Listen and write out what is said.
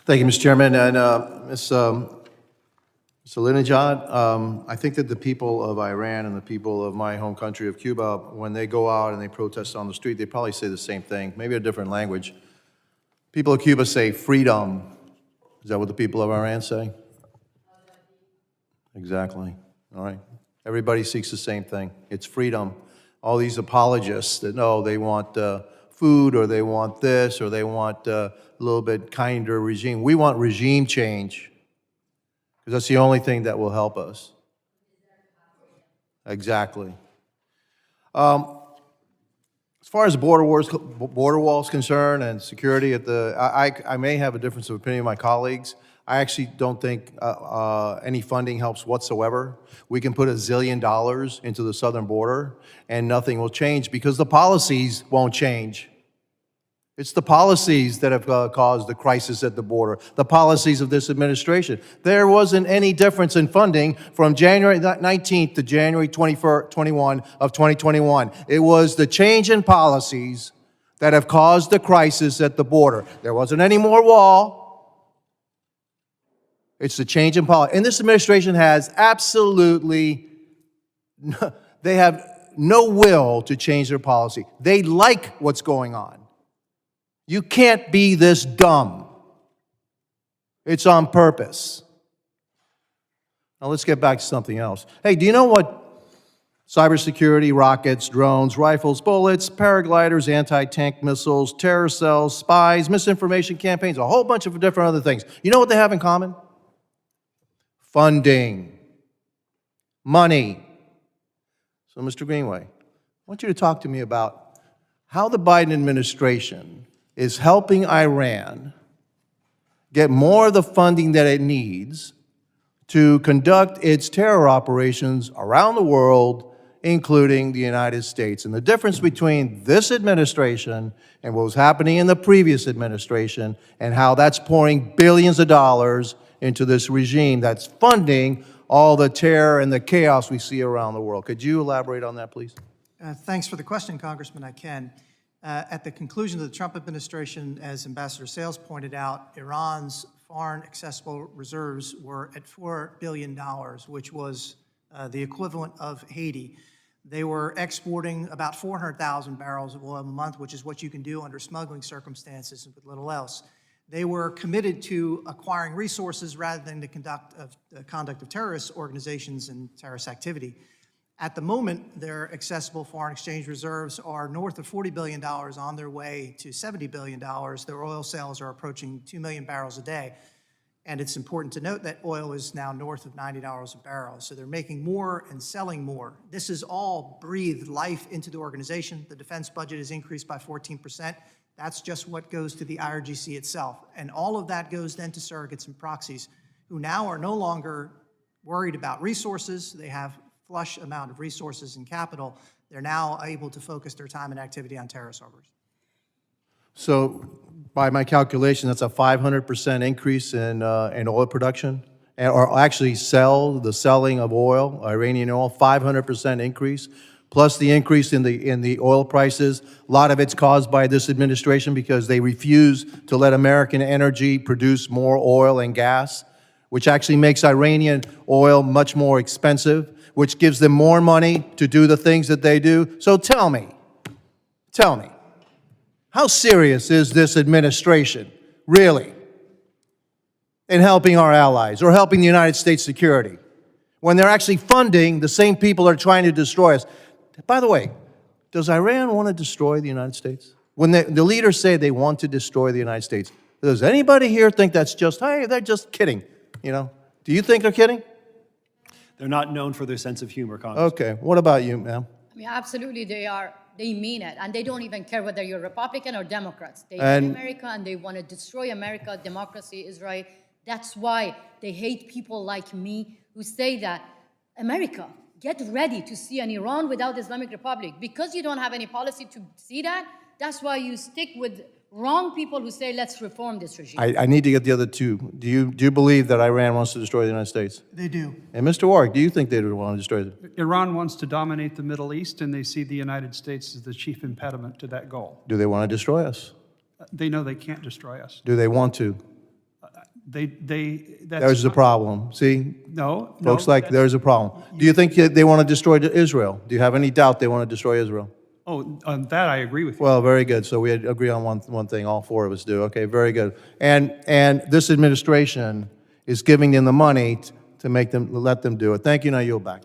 Thank you, Mr. Chairman. And Mr. Linejad, I think that the people of Iran and the people of my home country of Cuba, when they go out and they protest on the street, they probably say the same thing, maybe a different language. People of Cuba say freedom. Is that what the people of Iran say? Exactly. All right. Everybody seeks the same thing. It's freedom. All these apologists that know they want food, or they want this, or they want a little bit kinder regime. We want regime change, because that's the only thing that will help us. Exactly. As far as border walls concerned and security, I may have a difference of opinion with my colleagues. I actually don't think any funding helps whatsoever. We can put $1 zillion into the southern border and nothing will change because the policies won't change. It's the policies that have caused the crisis at the border, the policies of this administration. There wasn't any difference in funding from January 19th to January 21 of 2021. It was the change in policies that have caused the crisis at the border. There wasn't any more wall. It's the change in policy. And this administration has absolutely, they have no will to change their policy. They like what's going on. You can't be this dumb. It's on purpose. Now let's get back to something else. Hey, do you know what cybersecurity, rockets, drones, rifles, bullets, paragliders, anti-tank missiles, terror cells, spies, misinformation campaigns, a whole bunch of different other things. You know what they have in common? Funding, money. So, Mr. Greenway, I want you to talk to me about how the Biden administration is helping Iran get more of the funding that it needs to conduct its terror operations around the world, including the United States. And the difference between this administration and what was happening in the previous administration, and how that's pouring billions of dollars into this regime that's funding all the terror and the chaos we see around the world. Could you elaborate on that, please? Thanks for the question, Congressman. I can. At the conclusion of the Trump administration, as Ambassador Sales pointed out, Iran's foreign accessible reserves were at $4 billion, which was the equivalent of Haiti. They were exporting about 400,000 barrels of oil a month, which is what you can do under smuggling circumstances and with little else. They were committed to acquiring resources rather than the conduct of terrorist organizations and terrorist activity. At the moment, their accessible foreign exchange reserves are north of $40 billion, on their way to $70 billion. Their oil sales are approaching 2 million barrels a day. And it's important to note that oil is now north of $90 a barrel. So they're making more and selling more. This has all breathed life into the organization. The defense budget has increased by 14%. That's just what goes to the IRGC itself. And all of that goes then to surrogates and proxies, who now are no longer worried about resources. They have flush amount of resources and capital. They're now able to focus their time and activity on terrorist harbors. So by my calculation, that's a 500% increase in oil production, or actually the selling of oil, Iranian oil, 500% increase, plus the increase in the oil prices. A lot of it's caused by this administration because they refuse to let American energy produce more oil and gas, which actually makes Iranian oil much more expensive, which gives them more money to do the things that they do. So tell me, how serious is this administration, really, in helping our allies or helping the United States security, when they're actually funding the same people that are trying to destroy us? By the way, does Iran want to destroy the United States? When the leaders say they want to destroy the United States, does anybody here think that's just, hey, they're just kidding, you know? Do you think they're kidding? They're not known for their sense of humor, Congress. Okay, what about you, ma'am? I mean, absolutely, they mean it, and they don't even care whether you're Republican or Democrats. They hate America, and they want to destroy America. Democracy is right. That's why they hate people like me who say that, America, get ready to see an Iran without Islamic Republic. Because you don't have any policy to see that, that's why you stick with wrong people who say, let's reform this regime. I need to get the other two. Do you believe that Iran wants to destroy the United States? They do. And Mr. Warwick, do you think they would want to destroy it? Iran wants to dominate the Middle East, and they see the United States as the chief impediment to that goal. Do they want to destroy us? They know they can't destroy us. Do they want to? that's. There's the problem. See? No, no. Looks like there's a problem. Do you think they want to destroy Israel? Do you have any doubt they want to destroy Israel? Oh, on that I agree with you. Well, very good. So we agree on one thing, all four of us do. Okay, very good. And this administration is giving them the money to make them, let them do it. Thank you. Now yield back.